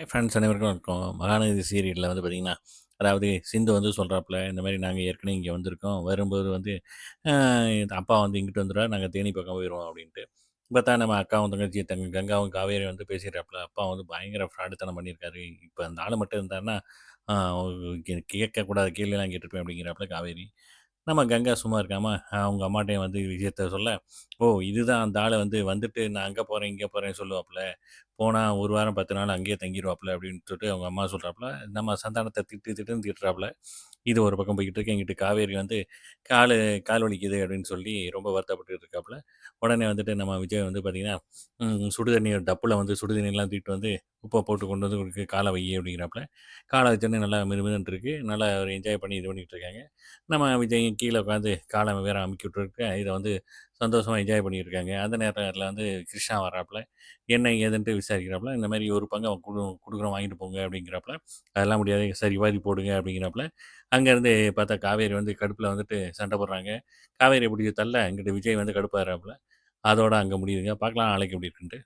Friends அனைவருக்கும் வணக்கம். மகாநதி சீரியல்ல வந்து பார்த்தீங்கன்னா, அதாவது சிந்து வந்து சொல்றாப்புல, இந்த மாரி நாங்க ஏற்கனவே இங்க வந்திருக்கோம். வரும்போது வந்து அ அப்பா வந்து இங்கிட்டு வந்துருவாரு. நாங்க தேனி பக்கம் போயிருவோம் அப்டின்ட்டு. பார்த்தா நம்ம அக்காவும், தங்கச்சி கங்காவும், காவேரியும் வந்து பேசிறாப்புல. அப்பா வந்து பயங்கர ஃப்ராடுத்தனம் பண்ணியிருக்காரு. இப்ப அந்த ஆளு மட்டும் இருந்தாருன்னா, அ கேட்கக்கூடாத கேள்விலாம் கேட்டுருப்பேன் அப்டிங்கிறாப்புல காவேரி. நம்ம கங்கா சும்மா இருக்காம, அவங்க அம்மாட்டயும் வந்து விஷயத்த சொல்ல, "ஓ! இதுதான் அந்த ஆளு வந்து வந்துட்டு நான் அங்க போறேன், இங்க போறேன்னு சொல்லுவாப்புல. போனா 1 வாரம் 10 நாள் அங்கேயே தங்கிருவாப்புல" அப்படின்னு சொல்லிட்டு அவங்க அம்மா சொல்றாப்புல. நம்ம சந்தானத்த திட்டுன்னு திட்டுறாப்புல. இது ஒரு பக்கம் போய்க்கிட்டு இருக்கு. இங்கிட்டு காவேரி வந்து காலு கால் வலிக்குது அப்படின்னு சொல்லி ரொம்ப வருத்தப்பட்டுட்டு இருக்காப்புல. உடனே வந்துட்டு நம்ம விஜய் வந்து பார்த்தீங்கன்னா, சுடு தண்ணி டப்புல வந்து சுடு தண்ணிலாம் தூக்கிட்டு வந்து, உப்ப போட்டு கொண்டு வந்து குடுக்கு "கால வையி" அப்படிங்கிறாப்புல. கால வச்சோனே நல்லா மினுமினுன்னு இருக்கு. நல்லா ஒரு என்ஜாய் பண்ணி இது பண்ணிட்டு இருக்காங்க. நம்ம விஜயும் கீழ உட்காந்து கால வேற அமுக்கி விட்டுருக்க, இத வந்து சந்தோஷமா என்ஜாய் பண்ணிட்டு இருக்காங்க. அந்த நேரத்தில வந்து கிருஷ்ணா வர்றாப்புல. என்ன ஏதுன்ட்டு விசாரிக்கிறாப்புல. இந்த மாரி ஒரு பங்கு அவன் குடுக்குறோம் வாங்கிட்டு போங்க அப்படிங்கிறாப்புல. அதெல்லாம் முடியாது. சரி வாரி போடுங்க அப்படிங்கிறாப்புல. அங்கேருந்து பார்த்தா காவேரி வந்து கடுப்புல வந்துட்டு சண்டை போடுறாங்க. காவேரிய புடிச்சு தள்ள, இங்கிட்டு விஜய் வந்து கடுப்பாகுறாப்புல. அதோட அங்க முடியுதுங்க. பார்க்கலாம் நாளைக்கு எப்படி இருக்குன்ட்டு.